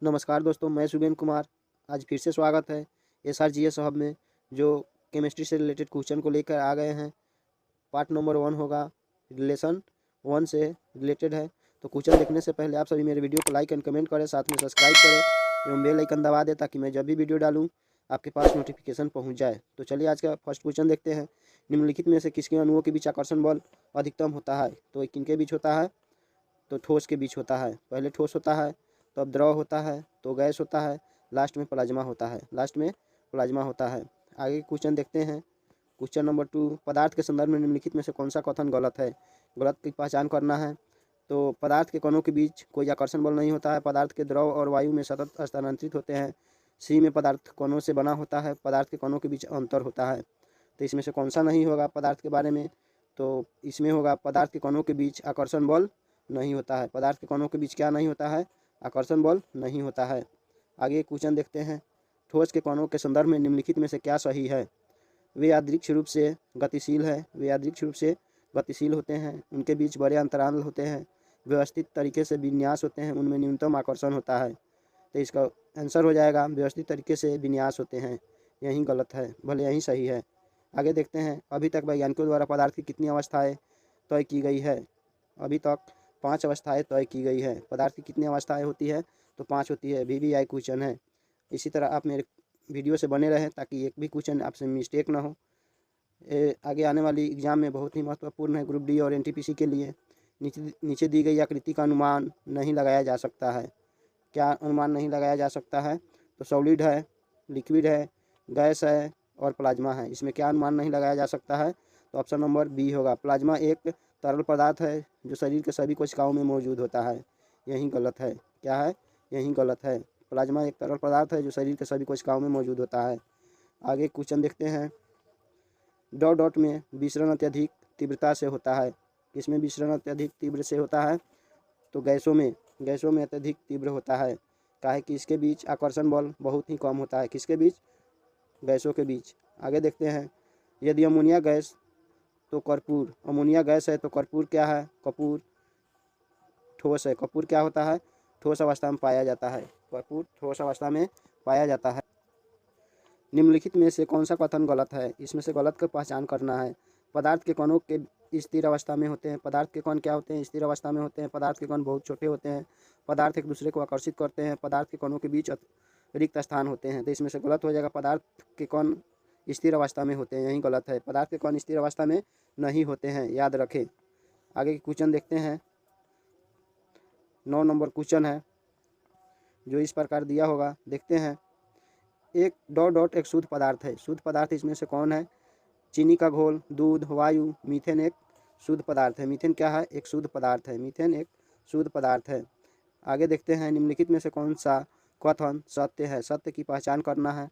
नमस्कार दोस्तों, मैं शुभेन कुमार। आज फिर से स्वागत है SRGS हब में, जो केमिस्ट्री से रिलेटेड क्वेश्चन को लेकर आ गए हैं। पार्ट नंबर 1 होगा, रिलेशन 1 से रिलेटेड है। तो क्वेश्चन देखने से पहले आप सभी मेरे वीडियो को लाइक एंड कमेंट करें, साथ में सब्सक्राइब करें एवं बेल आइकन दबा दें ताकि मैं जब भी वीडियो डालूँ आपके पास नोटिफिकेशन पहुँच जाए। तो चलिए आज का फर्स्ट क्वेश्चन देखते हैं। निम्नलिखित में से किसके अणुओं के बीच आकर्षण बल अधिकतम होता है? तो किनके बीच होता है? तो ठोस के बीच होता है। पहले ठोस होता है, तो अब द्रव होता है, तो गैस होता है, लास्ट में प्लाज्मा होता है। आगे क्वेश्चन देखते हैं। क्वेश्चन नंबर 2, पदार्थ के संदर्भ में निम्नलिखित में से कौन सा कथन गलत है? गलत की पहचान करना है। तो पदार्थ के कणों के बीच कोई आकर्षण बल नहीं होता है। पदार्थ के द्रव और वायु में सतत स्थानांतरित होते हैं। सी में पदार्थ कणों से बना होता है। पदार्थ के कणों के बीच अंतर होता है। तो इसमें से कौन सा नहीं होगा पदार्थ के बारे में? तो इसमें होगा पदार्थ के कणों के बीच आकर्षण बल नहीं होता है। पदार्थ के कणों के बीच क्या नहीं होता है? आकर्षण बल नहीं होता है। आगे क्वेश्चन देखते हैं। ठोस के कणों के संदर्भ में निम्नलिखित में से क्या सही है? वे यादृच्छिक रूप से गतिशील होते हैं। उनके बीच बड़े अंतराल होते हैं। व्यवस्थित तरीके से विन्यास होते हैं। उनमें न्यूनतम आकर्षण होता है। तो इसका आंसर हो जाएगा व्यवस्थित तरीके से विन्यास होते हैं। यही गलत है, भले यही सही है। आगे देखते हैं। अभी तक वैज्ञानिकों द्वारा पदार्थ की कितनी अवस्थाएं तय की गई है? अभी तक 5 अवस्थाएं तय की गई है। पदार्थ की कितनी अवस्थाएं होती है? तो 5 होती है। VVI क्वेश्चन है। इसी तरह आप मेरे वीडियो से बने रहें ताकि एक भी क्वेश्चन आपसे मिस्टेक ना हो। आगे आने वाली एग्जाम में बहुत ही महत्वपूर्ण है, ग्रुप डी और NTPC के लिए। नीचे दी गई आकृति का अनुमान नहीं लगाया जा सकता है। क्या अनुमान नहीं लगाया जा सकता है? तो सॉलिड है, लिक्विड है, गैस है और प्लाज्मा है। इसमें क्या अनुमान नहीं लगाया जा सकता है? तो ऑप्शन नंबर बी होगा। प्लाज्मा एक तरल पदार्थ है जो शरीर के सभी कोशिकाओं में मौजूद होता है। यही गलत है। क्या है? यही गलत है। प्लाज्मा एक तरल पदार्थ है जो शरीर के सभी कोशिकाओं में मौजूद होता है। आगे क्वेश्चन देखते हैं। डॉट डॉट में विसरण अत्यधिक तीव्रता से होता है। किसमें विसरण अत्यधिक तीव्र से होता है? तो गैसों में अत्यधिक तीव्र होता है। काहे कि इसके बीच आकर्षण बल बहुत ही कम होता है। किसके बीच? गैसों के बीच। आगे देखते हैं। यदि अमोनिया गैस तो कर्पूर, अमोनिया गैस है तो कर्पूर क्या है? कपूर ठोस है। कपूर क्या होता है? ठोस अवस्था में पाया जाता है। कर्पूर ठोस अवस्था में पाया जाता है। निम्नलिखित में से कौन सा कथन गलत है? इसमें से गलत की पहचान करना है। पदार्थ के कणों के स्थिर अवस्था में होते हैं। पदार्थ के कण क्या होते हैं? स्थिर अवस्था में होते हैं। पदार्थ के कण बहुत छोटे होते हैं। पदार्थ एक दूसरे को आकर्षित करते हैं। पदार्थ के कणों के बीच रिक्त स्थान होते हैं। तो इसमें से गलत हो जाएगा, पदार्थ के कण स्थिर अवस्था में होते हैं। यही गलत है। पदार्थ के कण स्थिर अवस्था में नहीं होते हैं, याद रखें। आगे के क्वेश्चन देखते हैं। 9 नंबर क्वेश्चन है जो इस प्रकार दिया होगा, देखते हैं। एक डॉट डॉट एक शुद्ध पदार्थ है। शुद्ध पदार्थ इसमें से कौन है? चीनी का घोल, दूध, वायु, मीथेन एक शुद्ध पदार्थ है। मीथेन क्या है? एक शुद्ध पदार्थ है। मीथेन एक शुद्ध पदार्थ है। आगे देखते हैं। निम्नलिखित में से कौन सा कथन सत्य है? सत्य की पहचान करना है।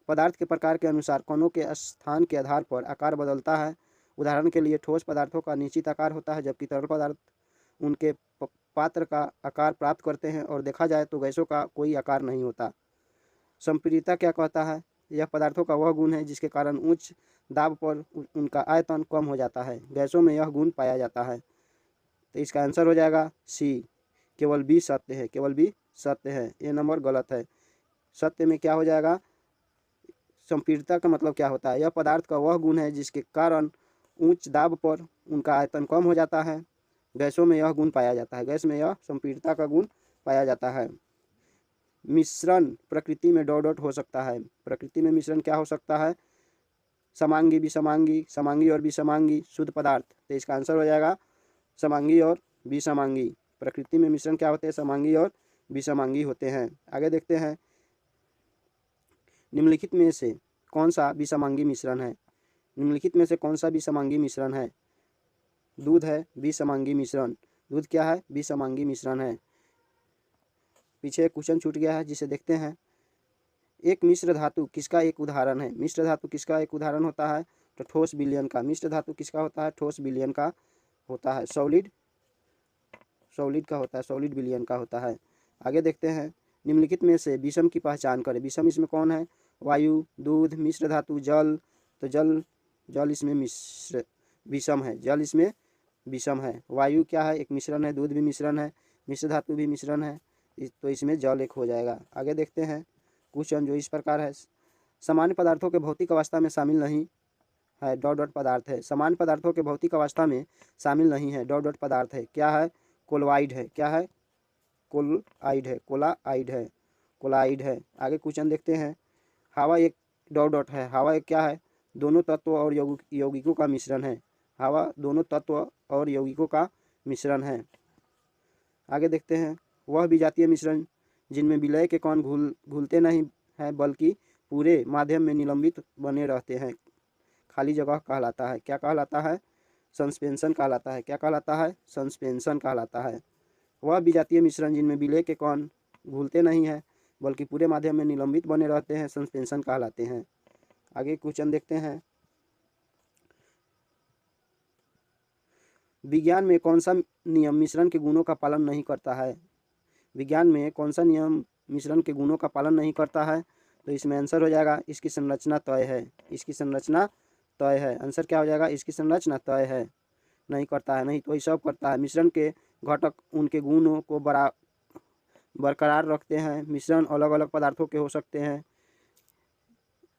पदार्थ के प्रकार के अनुसार कणों के स्थान के आधार पर आकार बदलता है। उदाहरण के लिए ठोस पदार्थों का निश्चित आकार होता है, जबकि तरल पदार्थ उनके पात्र का आकार प्राप्त करते हैं। और देखा जाए तो गैसों का कोई आकार नहीं होता। संपीड़िता क्या कहता है? यह पदार्थों का वह गुण है जिसके कारण उच्च दाब पर उनका आयतन कम हो जाता है। गैसों में यह गुण पाया जाता है। तो इसका आंसर हो जाएगा सी। केवल बी सत्य है। केवल बी सत्य है। ये नंबर गलत है। सत्य में क्या हो जाएगा? संपीड़िता का मतलब क्या होता है? यह पदार्थ का वह गुण है जिसके कारण उच्च दाब पर उनका आयतन कम हो जाता है। गैसों में यह गुण पाया जाता है। गैस में यह संपीड़िता का गुण पाया जाता है। मिश्रण प्रकृति में डॉट डॉट हो सकता है। प्रकृति में मिश्रण क्या हो सकता है? समांगी, विसमांगी, समांगी और विसमांगी शुद्ध पदार्थ। तो इसका आंसर हो जाएगा समांगी और विसमांगी। प्रकृति में मिश्रण क्या होते हैं? समांगी और विसमांगी होते हैं। आगे देखते हैं। निम्नलिखित में से कौन सा विसमांगी मिश्रण है? निम्नलिखित में से कौन सा विसमांगी मिश्रण है? दूध है विसमांगी मिश्रण। दूध क्या है? विसमांगी मिश्रण है। पीछे एक क्वेश्चन छूट गया है जिसे देखते हैं। एक मिश्र धातु किसका एक उदाहरण है? मिश्र धातु किसका एक उदाहरण होता है? तो ठोस विलयन का। मिश्र धातु किसका होता है? ठोस विलयन का होता है। सॉलिड का होता है। सॉलिड विलयन का होता है। आगे देखते हैं। निम्नलिखित में से विषम की पहचान करें। विषम इसमें कौन है? वायु, दूध, मिश्र धातु, जल। तो जल इसमें विषम है। जल इसमें विषम है। वायु क्या है? एक मिश्रण है। दूध भी मिश्रण है। मिश्र धातु भी मिश्रण है। तो इसमें जल एक हो जाएगा। आगे देखते हैं क्वेश्चन जो इस प्रकार है, सामान्य पदार्थों के भौतिक अवस्था में शामिल नहीं है डॉट डॉट पदार्थ है। सामान्य पदार्थों के भौतिक अवस्था में शामिल नहीं है डॉट डॉट पदार्थ है। क्या है? कोलॉइड है। क्या है? कोलॉइड है। कोलाइड है। कोलाइड है। आगे क्वेश्चन देखते हैं, हवा एक डॉट डॉट है। हवा एक क्या है? दोनों तत्व और यौगिकों का मिश्रण है। हवा दोनों तत्व और यौगिकों का मिश्रण है। आगे देखते हैं, वह विजातीय मिश्रण जिनमें विलय के कण घुलते नहीं हैं बल्कि पूरे माध्यम में निलंबित बने रहते हैं, खाली जगह कहलाता है। क्या कहलाता है? सस्पेंशन कहलाता है। क्या कहलाता है? सस्पेंशन कहलाता है। वह विजातीय मिश्रण जिनमें विलय के कण घुलते नहीं हैं बल्कि पूरे माध्यम में निलंबित बने रहते हैं, सस्पेंशन कहलाते हैं। आगे क्वेश्चन देखते हैं, विज्ञान में कौन सा नियम मिश्रण के गुणों का पालन नहीं करता है? विज्ञान में कौन सा नियम मिश्रण के गुणों का पालन नहीं करता है? तो इसमें आंसर हो जाएगा इसकी संरचना तय है। इसकी संरचना तय है। आंसर क्या हो जाएगा? इसकी संरचना तय है। नहीं करता है, नहीं तो ये सब करता है। मिश्रण के घटक उनके गुणों को बरकरार रखते हैं। मिश्रण अलग अलग पदार्थों के हो सकते हैं।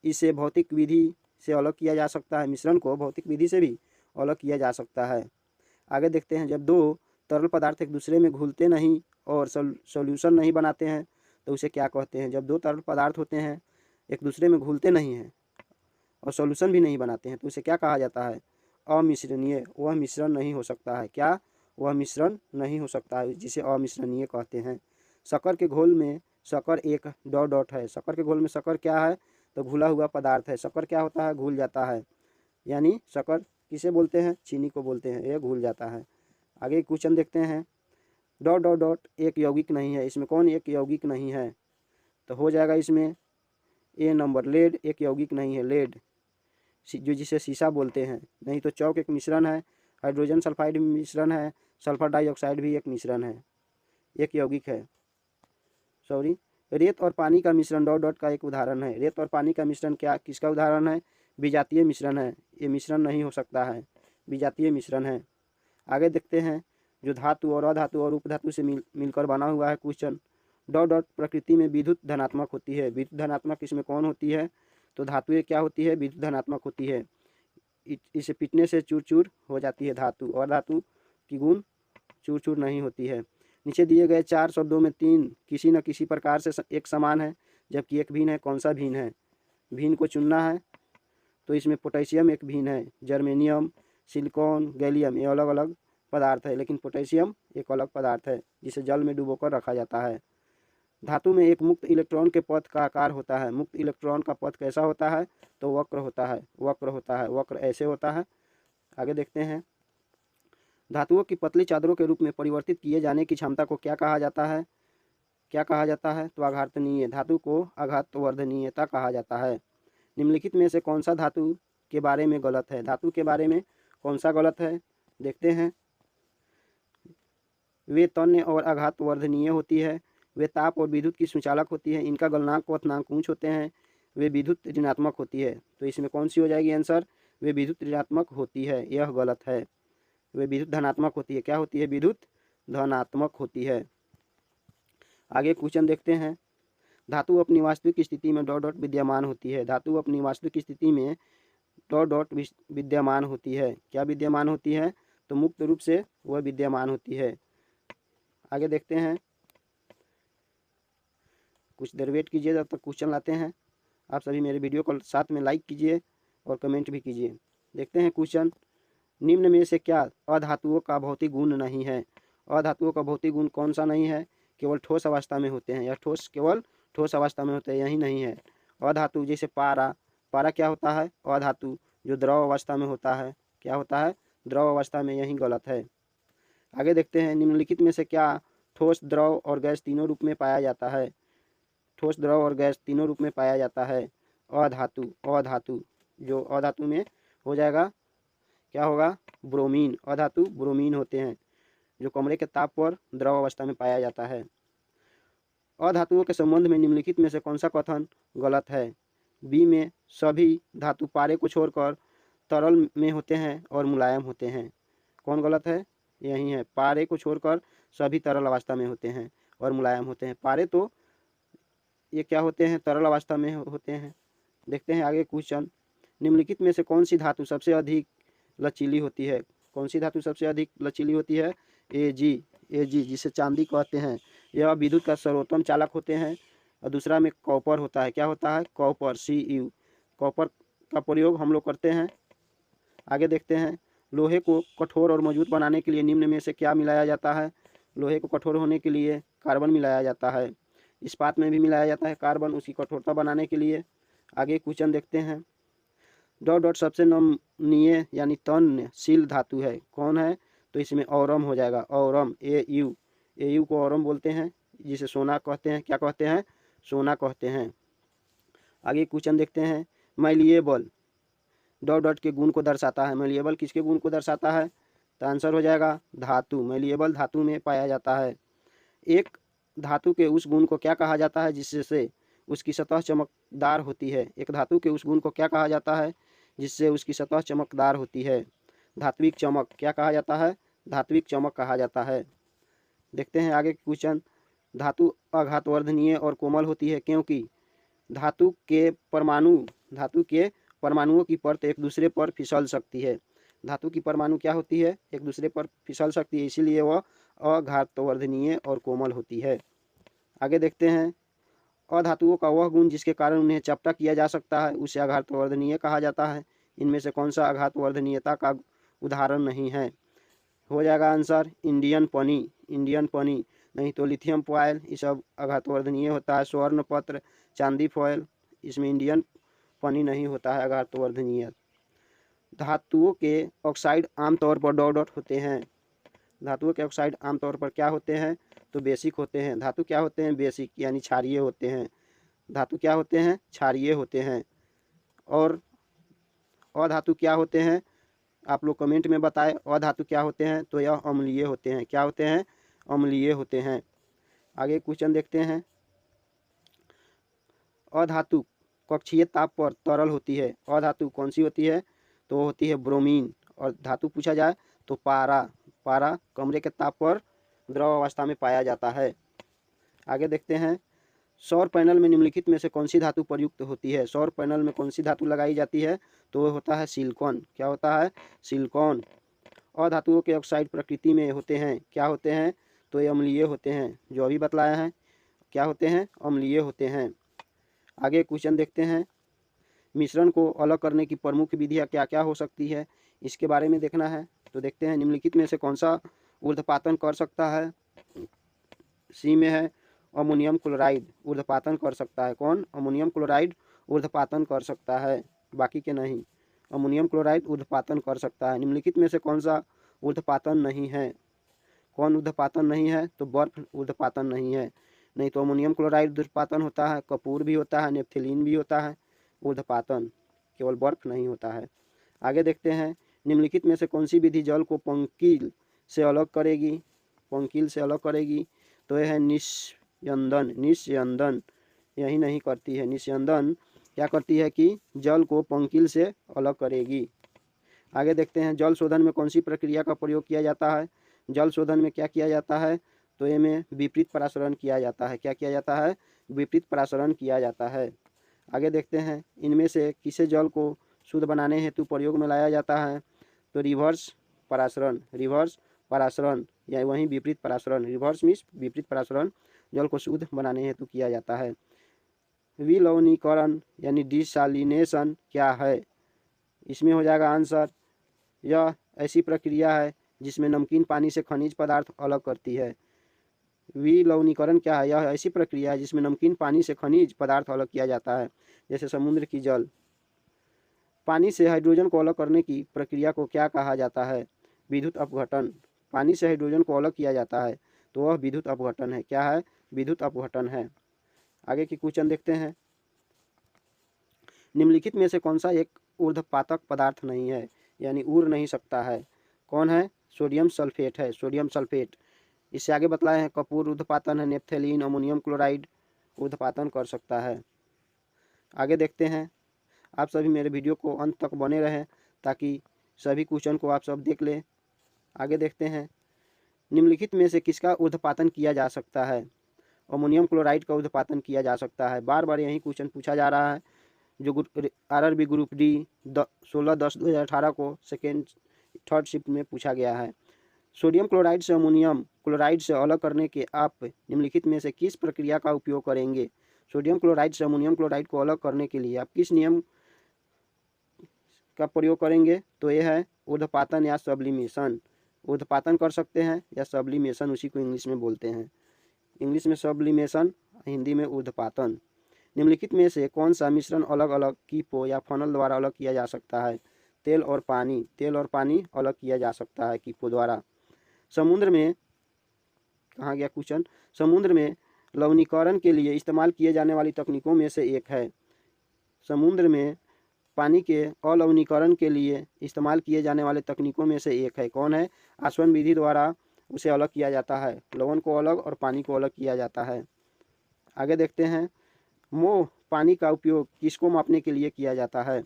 इसे भौतिक विधि से अलग किया जा सकता है। मिश्रण को भौतिक विधि से भी अलग किया जा सकता है। आगे देखते हैं, जब दो तरल पदार्थ एक दूसरे में घुलते नहीं और सॉल्यूशन नहीं बनाते हैं तो उसे क्या कहते हैं? जब दो तरल पदार्थ होते हैं, एक दूसरे में घुलते नहीं हैं और सॉल्यूशन भी नहीं बनाते हैं तो उसे क्या कहा जाता है? अमिश्रणीय। वह मिश्रण नहीं हो सकता है। क्या? वह मिश्रण नहीं हो सकता है, जिसे अमिश्रणीय कहते हैं। शक्कर के घोल में शक्कर एक डॉट डॉट है। शक्कर के घोल में शक्कर क्या है? तो घुला हुआ पदार्थ है। शक्कर क्या होता है? घुल जाता है। यानी शक्कर किसे बोलते हैं? चीनी को बोलते हैं। यह घुल जाता है। आगे क्वेश्चन देखते हैं, डॉट डॉट डॉट एक यौगिक नहीं है। इसमें कौन एक यौगिक नहीं है? तो हो जाएगा इसमें ए नंबर, लेड एक यौगिक नहीं है। लेड जो जिसे शीशा बोलते हैं। नहीं तो चौक एक मिश्रण है। हाइड्रोजन सल्फाइड मिश्रण है। सल्फर डाइऑक्साइड भी एक मिश्रण है, एक यौगिक है। सॉरी, रेत और पानी का मिश्रण डॉट डॉट का एक उदाहरण है। रेत और पानी का मिश्रण क्या किसका उदाहरण है? विजातीय मिश्रण है। ये मिश्रण नहीं हो सकता है, विजातीय मिश्रण है। आगे देखते हैं, जो धातु और अधातु और उपधातु से मिलकर बना हुआ है क्वेश्चन। डॉट डॉट प्रकृति में विद्युत धनात्मक होती है। विद्युत धनात्मक इसमें कौन होती है? तो धातुएं क्या होती है? विद्युत धनात्मक होती है। इसे पीटने से चूर चूर हो जाती है धातु, और धातु की गुण चूर चूर नहीं होती है। नीचे दिए गए 4 शब्दों में 3 किसी न किसी प्रकार से एक समान है जबकि एक भिन्न है। कौन सा भिन्न है? भिन्न को चुनना है। तो इसमें पोटेशियम एक भिन्न है। जर्मेनियम, सिलिकॉन, गैलियम ये अलग अलग पदार्थ है, लेकिन पोटेशियम एक अलग पदार्थ है जिसे जल में डुबोकर रखा जाता है। धातु में एक मुक्त इलेक्ट्रॉन के पथ का आकार होता है। मुक्त इलेक्ट्रॉन का पथ कैसा होता है? तो वक्र होता है। वक्र होता है। वक्र ऐसे होता है। आगे देखते हैं, धातुओं की पतली चादरों के रूप में परिवर्तित किए जाने की क्षमता को क्या कहा जाता है? क्या कहा जाता है? तो आघातनीय। धातु को आघातवर्धनीयता कहा जाता है। निम्नलिखित में से कौन सा धातु के बारे में गलत है? धातु के बारे में कौन सा गलत है? देखते हैं, वे तन्य और आघातवर्धनीय होती है। वे ताप और विद्युत की सुचालक होती है। इनका गलनांक क्वथनांक ऊंच होते हैं। वे विद्युत ऋणात्मक होती है। तो इसमें कौन सी हो जाएगी आंसर? वे विद्युत ऋणात्मक होती है। यह गलत है। वे विद्युत धनात्मक होती है। क्या होती है? विद्युत धनात्मक होती है। आगे क्वेश्चन देखते हैं, धातु अपनी वास्तविक स्थिति में डॉट डॉट विद्यमान होती है। धातु अपनी वास्तविक स्थिति में डॉट डॉट विद्यमान होती है। क्या विद्यमान होती है? तो मुक्त रूप से वह विद्यमान होती है। आगे देखते हैं, कुछ देर वेट कीजिए जब तक क्वेश्चन लाते हैं। आप सभी मेरे वीडियो को साथ में लाइक कीजिए और कमेंट भी कीजिए। देखते हैं क्वेश्चन, निम्न में से क्या अधातुओं का भौतिक गुण नहीं है? अधातुओं का भौतिक गुण कौन सा नहीं है? केवल ठोस अवस्था में होते हैं, या केवल ठोस अवस्था में होते हैं, यही नहीं है। अधातु जैसे पारा, पारा क्या होता है? अधातु जो द्रव अवस्था में होता है। क्या होता है? द्रव अवस्था में, यही गलत है। आगे देखते हैं, निम्नलिखित में से क्या ठोस, द्रव और गैस तीनों रूप में पाया जाता है? ठोस, द्रव और गैस तीनों रूप में पाया जाता है। अधातु, अधातु जो अधातु में हो जाएगा, क्या होगा? ब्रोमीन। अधातु ब्रोमीन होते हैं जो कमरे के ताप पर द्रव अवस्था में पाया जाता है। अधातुओं के संबंध में निम्नलिखित में से कौन सा कथन गलत है? बी में सभी धातु पारे को छोड़कर तरल में होते हैं और मुलायम होते हैं। कौन गलत है? यही है, पारे को छोड़कर सभी तरल अवस्था में होते हैं। और मुलायम होते हैं। पारे तो ये क्या होते हैं, तरल अवस्था में होते हैं। देखते हैं आगे क्वेश्चन, निम्नलिखित में से कौन सी धातु सबसे अधिक लचीली होती है? कौन सी धातु सबसे अधिक लचीली होती है? एजी जिसे चांदी कहते हैं। यह विद्युत का सर्वोत्तम चालक होते हैं। और दूसरा में कॉपर होता है, क्या होता है? Copper, Cu। कॉपर का प्रयोग हम लोग करते हैं। आगे देखते हैं, लोहे को कठोर और मजबूत बनाने के लिए निम्न में से क्या मिलाया जाता है? लोहे को कठोर होने के लिए कार्बन मिलाया जाता है। इस्पात में भी मिलाया जाता है कार्बन, उसकी कठोरता बनाने के लिए। आगे क्वेश्चन देखते हैं, डॉट डॉट सबसे नमनीय यानी तन्यशील धातु है, कौन है? तो इसमें औरम हो जाएगा, औरम, Au को औरम बोलते हैं, जिसे सोना कहते हैं। क्या कहते हैं? सोना कहते हैं। आगे क्वेश्चन देखते हैं, मैलिएबल डॉट डॉट के गुण को दर्शाता है। मैलिएबल किसके गुण को दर्शाता है? तो आंसर हो जाएगा धातु। मैलिएबल धातु में पाया जाता है। एक धातु के उस गुण को क्या कहा जाता है जिससे उसकी सतह चमकदार होती है? एक धातु के उस गुण को क्या कहा जाता है जिससे उसकी सतह चमकदार होती है? धात्विक चमक। क्या कहा जाता है? धात्विक चमक कहा जाता है। देखते हैं आगे क्वेश्चन, धातु आघातवर्धनीय और कोमल होती है क्योंकि धातु के परमाणुओं की परत एक दूसरे पर फिसल सकती है। धातु की परमाणु क्या होती है? एक दूसरे पर फिसल सकती है, इसीलिए वह आघातवर्धनीय और कोमल होती है। आगे देखते हैं, अधातुओं का वह गुण जिसके कारण उन्हें चपटा किया जा सकता है उसे आघातवर्धनीय कहा जाता है। इनमें से कौन सा आघातवर्धनीयता का उदाहरण नहीं है? हो जाएगा आंसर इंडियन पनी, नहीं तो लिथियम फॉयल, ये सब आघातवर्धनीय होता है। स्वर्ण पत्र, चांदी फॉयल, इसमें इंडियन पनी नहीं होता है आघातवर्धनीय। धातुओं के ऑक्साइड आमतौर पर डॉट डॉट होते हैं। धातुओं के ऑक्साइड आमतौर पर क्या होते हैं? तो बेसिक होते हैं। धातु क्या होते हैं? बेसिक यानी क्षारीय होते हैं। धातु क्या होते हैं? क्षारीय होते हैं। और अधातु क्या होते हैं? आप लोग कमेंट में बताएं अधातु क्या होते हैं? तो यह अम्लीय होते हैं। क्या होते हैं? अम्लीय होते हैं। आगे क्वेश्चन देखते हैं, अधातु कक्षीय ताप पर तरल होती है। अधातु कौन सी होती है? तो होती है ब्रोमीन। और धातु पूछा जाए तो पारा कमरे के ताप पर द्रव अवस्था में पाया जाता है। आगे देखते हैं, सौर पैनल में निम्नलिखित में से कौन सी धातु प्रयुक्त होती है? सौर पैनल में कौन सी धातु लगाई जाती है? तो वह होता है सिलिकॉन। क्या होता है? सिलिकॉन। अधातुओं के ऑक्साइड प्रकृति में होते हैं, क्या होते हैं? तो ये अम्लीय होते हैं, जो अभी बतलाया है। क्या होते हैं? अम्लीय होते हैं। आगे क्वेश्चन देखते हैं, मिश्रण को अलग करने की प्रमुख विधियाँ क्या क्या हो सकती है? इसके बारे में देखना है। तो देखते हैं, निम्नलिखित में से कौन सा ऊर्ध्वपातन कर सकता है? सी में है अमोनियम क्लोराइड ऊर्ध्वपातन कर सकता है। कौन? अमोनियम क्लोराइड ऊर्ध्वपातन कर सकता है, बाकी के नहीं। अमोनियम क्लोराइड ऊर्ध्वपातन कर सकता है। निम्नलिखित में से कौन सा ऊर्ध्वपातन नहीं है? कौन ऊर्ध्वपातन नहीं है? तो बर्फ ऊर्ध्वपातन नहीं है। नहीं तो अमोनियम क्लोराइड ऊर्ध्वपातन होता है, कपूर भी होता है, नेफ्थलीन भी होता है ऊर्ध्वपातन, केवल बर्फ नहीं होता है। आगे देखते हैं, निम्नलिखित में से कौन सी विधि जल को पंकिल से अलग करेगी? पंकिल से अलग करेगी तो यह है निस्यंदन। यही नहीं करती है। निस्यंदन क्या करती है कि जल को पंकिल से अलग करेगी। आगे देखते हैं, जल शोधन में कौन सी प्रक्रिया का प्रयोग किया जाता है? जल शोधन में क्या किया जाता है? तो ये में विपरीत परासरण किया जाता है। क्या किया जाता है? विपरीत परासरण किया जाता है। आगे देखते हैं, इनमें से किसे जल को शुद्ध बनाने हेतु प्रयोग में लाया जाता है? तो रिवर्स परासरण या वहीं विपरीत परासरण, रिवर्स मीन्स विपरीत परासरण जल को शुद्ध बनाने हेतु किया जाता है। विलवणीकरण यानी डिसैलिनेशन क्या है? इसमें हो जाएगा आंसर, यह ऐसी प्रक्रिया है जिसमें नमकीन पानी से खनिज पदार्थ अलग करती है। विलवणीकरण क्या है? यह ऐसी प्रक्रिया है जिसमें नमकीन पानी से खनिज पदार्थ अलग किया जाता है, जैसे समुद्र की जल। पानी से हाइड्रोजन को अलग करने की प्रक्रिया को क्या कहा जाता है? विद्युत अपघटन। पानी से हाइड्रोजन को अलग किया जाता है तो वह विद्युत अपघटन है। क्या है? विद्युत अपघटन है। आगे की क्वेश्चन देखते हैं, निम्नलिखित में से कौन सा एक ऊर्ध्वपातक पदार्थ नहीं है, यानी उड़ नहीं सकता है? कौन है? सोडियम सल्फेट है, सोडियम सल्फेट। इससे आगे बतलाए हैं, कपूर ऊर्ध्वपातन है, नेफ्थलीन अमोनियम क्लोराइड ऊर्ध्वपातन कर सकता है। आगे देखते हैं, आप सभी मेरे वीडियो को अंत तक बने रहें ताकि सभी क्वेश्चन को आप सब देख लें। आगे देखते हैं, निम्नलिखित में से किसका ऊर्ध्वपातन किया जा सकता है? अमोनियम क्लोराइड का उत्पादन किया जा सकता है। बार बार यही क्वेश्चन पूछा जा रहा है, जो आरआरबी ग्रुप डी 16/10/2018 को थर्ड शिफ्ट में पूछा गया है। सोडियम क्लोराइड से अमोनियम क्लोराइड से अलग करने के आप निम्नलिखित में से किस प्रक्रिया का उपयोग करेंगे? सोडियम क्लोराइड से अमोनियम क्लोराइड को अलग करने के लिए आप किस नियम का प्रयोग करेंगे? तो यह है ऊर्ध्वपातन या सब्लिमेशन। ऊर्ध्वपातन कर सकते हैं या सब्लिमेशन, उसी को इंग्लिश में बोलते हैं। इंग्लिश में सब्लिमेशन, हिंदी में ऊर्ध्वपातन। निम्नलिखित में से कौन सा मिश्रण अलग अलग कीपो या फनल द्वारा अलग किया जा सकता है? तेल और पानी। तेल और पानी अलग किया जा सकता है कीपो द्वारा। समुद्र में, कहाँ गया क्वेश्चन? समुद्र में लवणीकरण के लिए इस्तेमाल किए जाने वाली तकनीकों में से एक है। समुद्र में पानी के अलवणीकरण के लिए इस्तेमाल किए जाने वाले तकनीकों में से एक है। कौन है? आसवन विधि द्वारा उसे अलग किया जाता है। लवण को अलग और पानी को अलग किया जाता है। आगे देखते हैं, मोह पानी का उपयोग किसको मापने के लिए किया जाता है?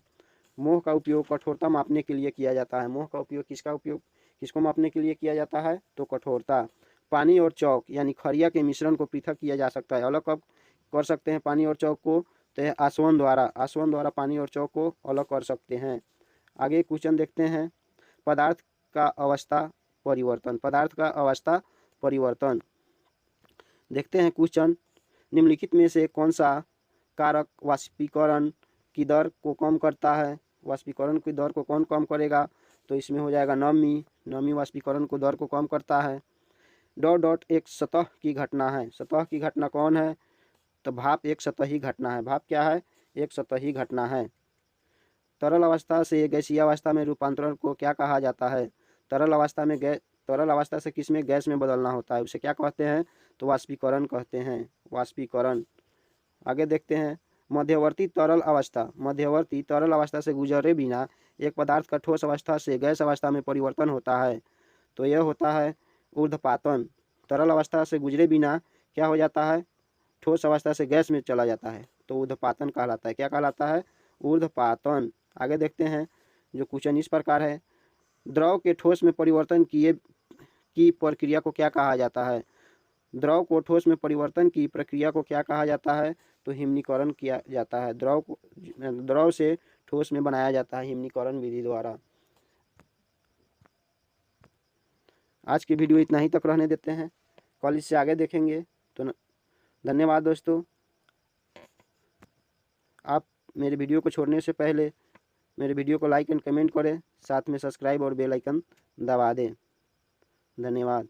मोह का उपयोग कठोरता मापने के लिए किया जाता है। मोह का उपयोग किसको मापने के लिए किया जाता है? तो कठोरता। पानी और चौक यानी खरिया के मिश्रण को पृथक किया जा सकता है। अलग कब कर सकते हैं पानी और चौक को? तो यह आसवन द्वारा पानी और चौक को अलग कर सकते हैं। आगे क्वेश्चन देखते हैं, पदार्थ का अवस्था परिवर्तन। देखते हैं क्वेश्चन, निम्नलिखित में से कौन सा कारक वाष्पीकरण की दर को कम करता है? वाष्पीकरण की दर को कौन कम करेगा? तो इसमें हो जाएगा नमी वाष्पीकरण को दर को कम करता है। एक सतह की घटना है। सतह की घटना कौन है? तो भाप एक सतही घटना है। भाप क्या है? एक सतही घटना है। तरल अवस्था से गैसीय अवस्था में रूपांतरण को क्या कहा जाता है? तरल अवस्था से किस में? गैस में बदलना होता है, उसे क्या कहते हैं? तो वाष्पीकरण कहते हैं, वाष्पीकरण। आगे देखते हैं, मध्यवर्ती तरल अवस्था से गुजरे बिना एक पदार्थ का ठोस अवस्था से गैस अवस्था में परिवर्तन होता है। तो यह होता है ऊर्ध्वपातन। तरल अवस्था से गुजरे बिना क्या हो जाता है? ठोस अवस्था से गैस में चला जाता है, तो ऊर्ध्वपातन कहलाता है। क्या कहलाता है? ऊर्ध्वपातन। आगे देखते हैं, जो क्वेश्चन इस प्रकार है, द्रव के ठोस में परिवर्तन की प्रक्रिया को क्या कहा जाता है? द्रव को ठोस में परिवर्तन की प्रक्रिया को क्या कहा जाता है? तो हिमनीकरण किया जाता है। द्रव से ठोस में बनाया जाता है हिमनीकरण विधि द्वारा। आज की वीडियो इतना ही तक रहने देते हैं, कल इससे आगे देखेंगे। तो धन्यवाद दोस्तों। आप मेरे वीडियो को छोड़ने से पहले मेरे वीडियो को लाइक एंड कमेंट करें, साथ में सब्सक्राइब और बेल आइकन दबा दें। धन्यवाद।